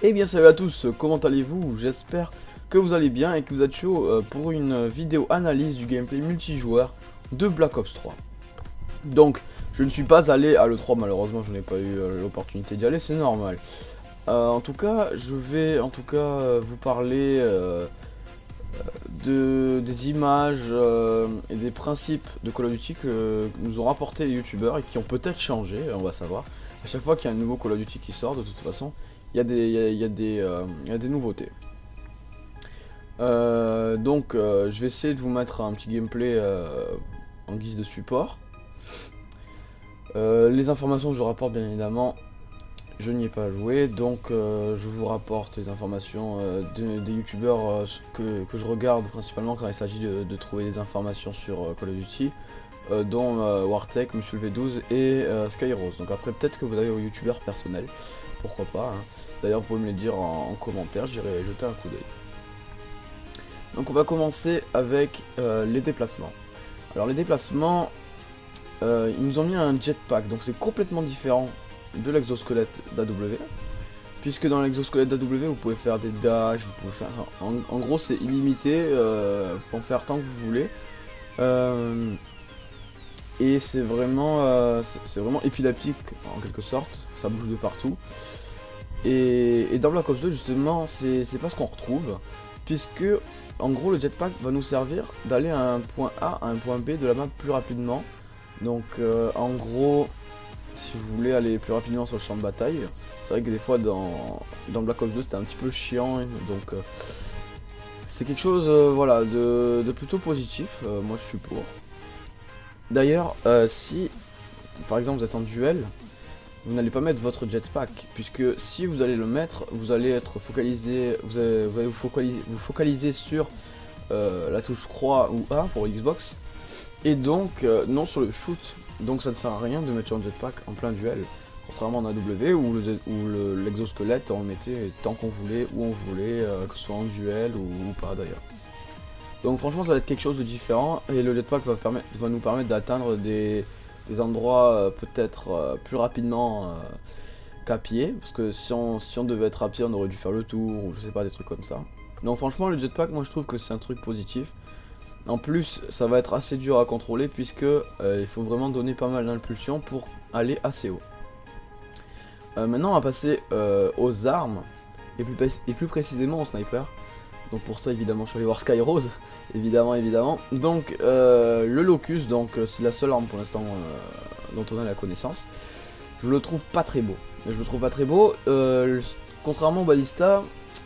Eh bien salut à tous, comment allez-vous? J'espère que vous allez bien et que vous êtes chaud pour une vidéo analyse du gameplay multijoueur de Black Ops 3. Donc, je ne suis pas allé à l'E3 malheureusement, je n'ai pas eu l'opportunité d'y aller, c'est normal. En tout cas, je vais vous parler des images et des principes de Call of Duty que nous ont rapporté les youtubeurs et qui ont peut-être changé, on va savoir. À chaque fois qu'il y a un nouveau Call of Duty qui sort, de toute façon, il y a des nouveautés. Je vais essayer de vous mettre un petit gameplay en guise de support. Les informations que je rapporte, bien évidemment, je n'y ai pas joué, donc je vous rapporte les informations des youtubeurs que je regarde principalement quand il s'agit de trouver des informations sur Call of Duty, dont Wartech, Monsieur le V12 et Skyrose. Donc après, peut-être que vous avez vos youtubeurs personnels, pourquoi pas, hein. D'ailleurs, vous pouvez me le dire en commentaire, j'irai jeter un coup d'œil. Donc on va commencer avec les déplacements. Alors les déplacements, ils nous ont mis un jetpack, donc c'est complètement différent de l'exosquelette d'AW. Puisque dans l'exosquelette d'AW, vous pouvez faire des dashs, vous pouvez faire... En gros, c'est illimité, vous pouvez en faire tant que vous voulez. Et c'est vraiment épileptique, en quelque sorte, ça bouge de partout. Et dans Black Ops 2, justement, c'est pas ce qu'on retrouve, puisque, en gros, le jetpack va nous servir d'aller à un point A à un point B de la map plus rapidement. Donc, en gros, si vous voulez aller plus rapidement sur le champ de bataille, c'est vrai que des fois dans Black Ops 2 c'était un petit peu chiant, donc c'est quelque chose voilà, de plutôt positif, moi je suis pour. D'ailleurs, si par exemple vous êtes en duel, vous n'allez pas mettre votre jetpack, puisque si vous allez le mettre, vous allez être focalisé, vous allez vous focaliser sur la touche croix ou A pour Xbox, et donc non sur le shoot. Donc ça ne sert à rien de mettre son jetpack en plein duel, contrairement en AW où l'exosquelette on le mettait tant qu'on voulait, où on voulait, que ce soit en duel ou pas d'ailleurs. Donc franchement ça va être quelque chose de différent, et le jetpack va nous permettre d'atteindre des endroits peut-être plus rapidement qu'à pied, parce que si on devait être à pied on aurait dû faire le tour, ou je sais pas, des trucs comme ça. Donc franchement le jetpack, moi je trouve que c'est un truc positif. En plus, ça va être assez dur à contrôler, puisque il faut vraiment donner pas mal d'impulsion pour aller assez haut. Maintenant, on va passer aux armes, et plus précisément au sniper. Donc pour ça, évidemment, je suis allé voir Skyrose, évidemment. Donc le Locus, donc c'est la seule arme pour l'instant dont on a la connaissance. Je le trouve pas très beau. Contrairement au Ballista,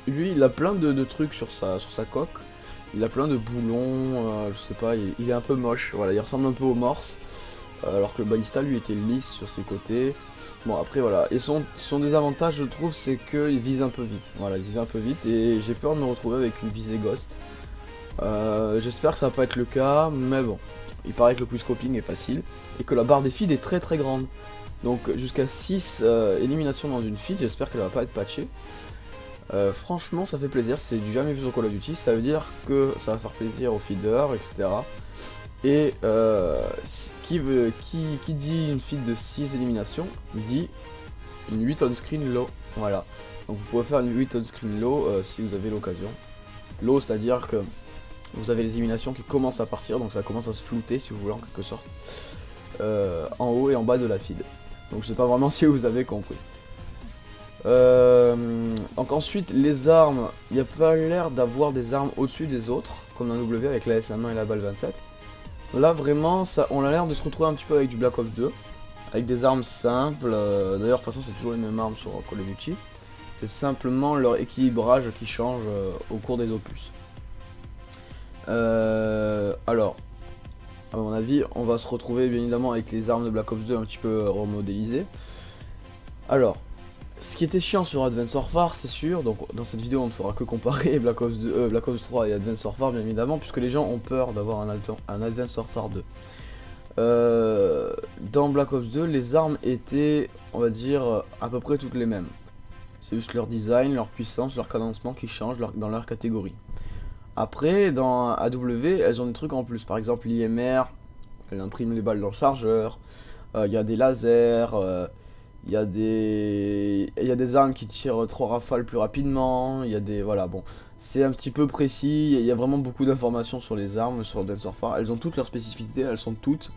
lui, il a plein de trucs sur sa coque. Il a plein de boulons, je sais pas, il est un peu moche, voilà, il ressemble un peu au Morse, alors que le Ballista lui était lisse sur ses côtés. Bon après voilà, et son désavantage je trouve c'est qu'il vise un peu vite, voilà, il vise un peu vite et j'ai peur de me retrouver avec une visée Ghost. J'espère que ça va pas être le cas, mais bon, il paraît que le quickscoping est facile, et que la barre des feeds est très très grande. Donc jusqu'à 6 éliminations dans une feed, j'espère qu'elle va pas être patchée. Franchement ça fait plaisir, c'est du jamais vu sur Call of Duty, ça veut dire que ça va faire plaisir aux feeders, etc. Et qui dit une feed de 6 éliminations, dit une 8 on screen low, voilà. Donc vous pouvez faire une 8 on screen low si vous avez l'occasion. Low, c'est à dire que vous avez les éliminations qui commencent à partir, donc ça commence à se flouter si vous voulez en quelque sorte, en haut et en bas de la feed. Donc je sais pas vraiment si vous avez compris. Donc ensuite les armes, il n'y a pas l'air d'avoir des armes au-dessus des autres, comme dans W avec la SM1 et la balle 27. Là vraiment, on a l'air de se retrouver un petit peu avec du Black Ops 2, avec des armes simples, d'ailleurs de toute façon c'est toujours les mêmes armes sur Call of Duty, c'est simplement leur équilibrage qui change au cours des opus. Alors, à mon avis, on va se retrouver bien évidemment avec les armes de Black Ops 2 un petit peu remodélisées. Alors, ce qui était chiant sur Advanced Warfare, c'est sûr, donc dans cette vidéo on ne fera que comparer Black Ops 3 et Advanced Warfare bien évidemment, puisque les gens ont peur d'avoir un Advanced Warfare 2. Dans Black Ops 2, les armes étaient, on va dire, à peu près toutes les mêmes. C'est juste leur design, leur puissance, leur cadencement qui changent dans leur catégorie. Après, dans AW, elles ont des trucs en plus, par exemple l'IMR, elle imprime les balles dans le chargeur, il y a des lasers, il y a des armes qui tirent 3 rafales plus rapidement, il y a des... Voilà, bon, c'est un petit peu précis, il y a vraiment beaucoup d'informations sur les armes, sur Advance Warfare. Elles ont toutes leurs spécificités, elles sont toutes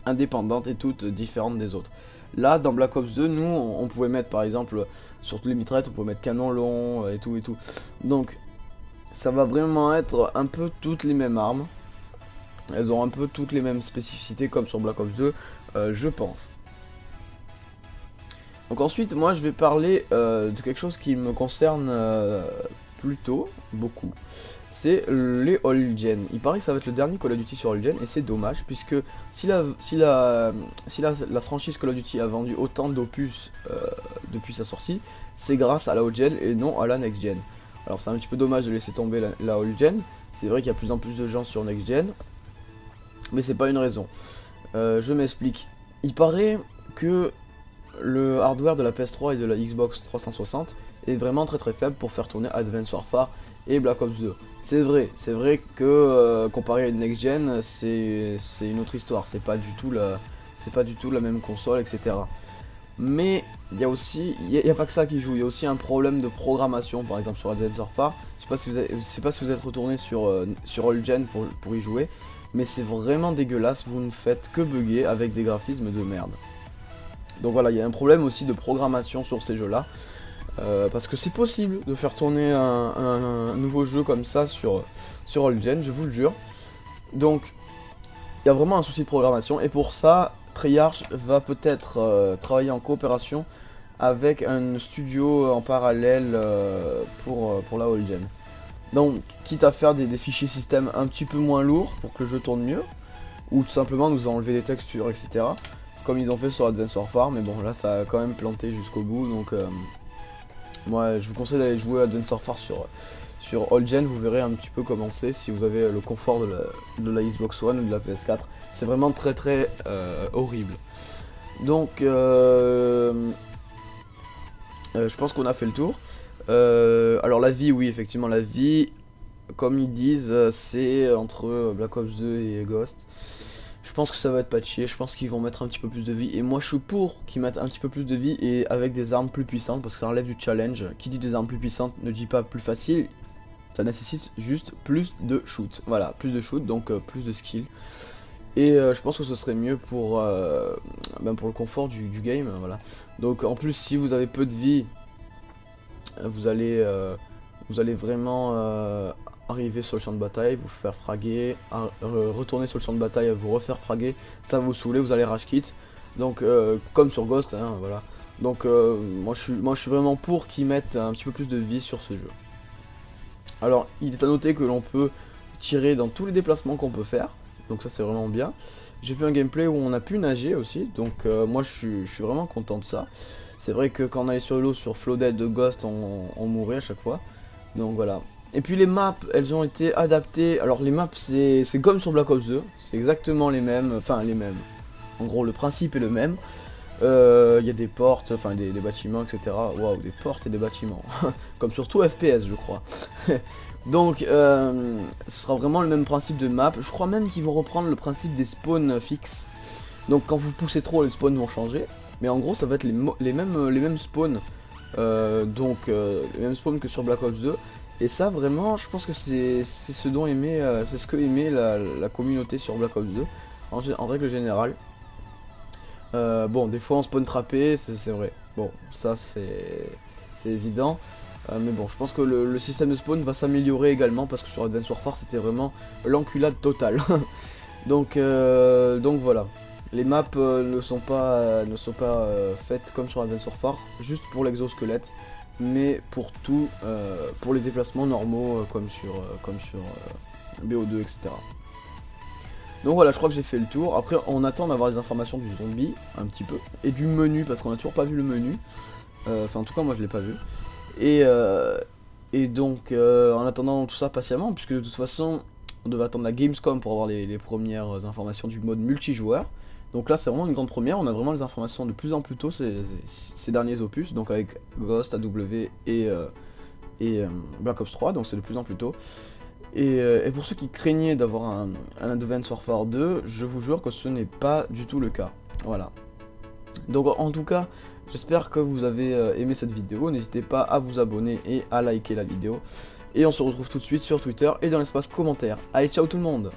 indépendantes et toutes différentes des autres. Là, dans Black Ops 2, nous, on pouvait mettre, par exemple, sur tous les mitraillettes, on pouvait mettre canon long et tout et tout. Donc, ça va vraiment être un peu toutes les mêmes armes. Elles ont un peu toutes les mêmes spécificités comme sur Black Ops 2, je pense. Donc ensuite, moi je vais parler de quelque chose qui me concerne plutôt beaucoup. C'est les all-gen. Il paraît que ça va être le dernier Call of Duty sur all-gen et c'est dommage puisque si la franchise Call of Duty a vendu autant d'opus depuis sa sortie, c'est grâce à la all-gen et non à la next-gen. Alors c'est un petit peu dommage de laisser tomber la all-gen. C'est vrai qu'il y a de plus en plus de gens sur next-gen, mais c'est pas une raison. Je m'explique. Il paraît que le hardware de la PS3 et de la Xbox 360 est vraiment très faible pour faire tourner Advance Warfare et Black Ops 2. C'est vrai que comparé à une next gen, c'est une autre histoire. C'est pas du tout la même console, etc. Mais il y a aussi, il y a pas que ça qui joue. Il y a aussi un problème de programmation, par exemple sur Advance Warfare. Je sais pas si vous êtes retourné sur All Gen pour y jouer, mais c'est vraiment dégueulasse. Vous ne faites que bugger avec des graphismes de merde. Donc voilà, il y a un problème aussi de programmation sur ces jeux-là. Parce que c'est possible de faire tourner un nouveau jeu comme ça sur All Gen, je vous le jure. Donc, il y a vraiment un souci de programmation. Et pour ça, Treyarch va peut-être travailler en coopération avec un studio en parallèle pour la All Gen. Donc, quitte à faire des fichiers système un petit peu moins lourds pour que le jeu tourne mieux, ou tout simplement nous enlever des textures, etc. Comme ils ont fait sur Advance Warfare, mais bon, là ça a quand même planté jusqu'au bout, donc moi je vous conseille d'aller jouer à Advance Warfare sur All Gen, vous verrez un petit peu comment c'est si vous avez le confort de la Xbox One ou de la PS4. C'est vraiment très horrible. Donc je pense qu'on a fait le tour. Alors la vie, oui, effectivement, la vie, comme ils disent, c'est entre Black Ops 2 et Ghost. Je pense que ça va être patché, je pense qu'ils vont mettre un petit peu plus de vie. Et moi je suis pour qu'ils mettent un petit peu plus de vie et avec des armes plus puissantes, parce que ça enlève du challenge. Qui dit des armes plus puissantes ne dit pas plus facile, ça nécessite juste plus de shoot. Voilà, plus de shoot, donc plus de skill. Et je pense que ce serait mieux pour le confort du game, voilà. Donc en plus, si vous avez peu de vie, vous allez vraiment arriver sur le champ de bataille, vous faire fraguer, retourner sur le champ de bataille, vous refaire fraguer, ça va vous saouler, vous allez rage quit. Donc comme sur Ghost, hein, voilà. Donc moi je suis vraiment pour qu'ils mettent un petit peu plus de vie sur ce jeu. Alors il est à noter que l'on peut tirer dans tous les déplacements qu'on peut faire, donc ça c'est vraiment bien. J'ai vu un gameplay où on a pu nager aussi, donc moi je suis vraiment content de ça. C'est vrai que quand on allait sur l'eau sur Flooded de Ghost, on mourait à chaque fois. Donc voilà. Et puis les maps, elles ont été adaptées. Alors les maps, c'est comme sur Black Ops 2. C'est exactement les mêmes. Enfin les mêmes. En gros, le principe est le même. Il y a des portes, enfin des bâtiments, etc. Waouh, des portes et des bâtiments. Comme sur tout FPS, je crois. Donc ce sera vraiment le même principe de map. Je crois même qu'ils vont reprendre le principe des spawns fixes. Donc quand vous poussez trop, les spawns vont changer. Mais en gros, ça va être les mêmes spawns. Les mêmes spawns que sur Black Ops 2. Et ça, vraiment, je pense que c'est ce dont c'est ce que aimait la communauté sur Black Ops 2 en règle générale. Bon, des fois on spawn trappé, c'est vrai. Bon, ça c'est évident. Mais bon, je pense que le système de spawn va s'améliorer également parce que sur Advance Warfare c'était vraiment l'enculade totale. donc voilà. Les maps ne sont pas faites comme sur Advance Warfare, juste pour l'exosquelette, mais pour tout, pour les déplacements normaux comme sur BO2, etc. Donc voilà, je crois que j'ai fait le tour. Après, on attend d'avoir les informations du zombie, un petit peu, et du menu, parce qu'on a toujours pas vu le menu. Enfin, en tout cas, moi je l'ai pas vu. Et donc, en attendant tout ça patiemment, puisque de toute façon, on devait attendre la Gamescom pour avoir les premières informations du mode multijoueur. Donc là c'est vraiment une grande première, on a vraiment les informations de plus en plus tôt ces derniers opus, donc avec Ghost, AW et Black Ops 3, donc c'est de plus en plus tôt. Et pour ceux qui craignaient d'avoir un Advance Warfare 2, je vous jure que ce n'est pas du tout le cas, voilà. Donc en tout cas, J'espère que vous avez aimé cette vidéo, n'hésitez pas à vous abonner et à liker la vidéo. Et on se retrouve tout de suite sur Twitter et dans l'espace commentaire. Allez, ciao tout le monde!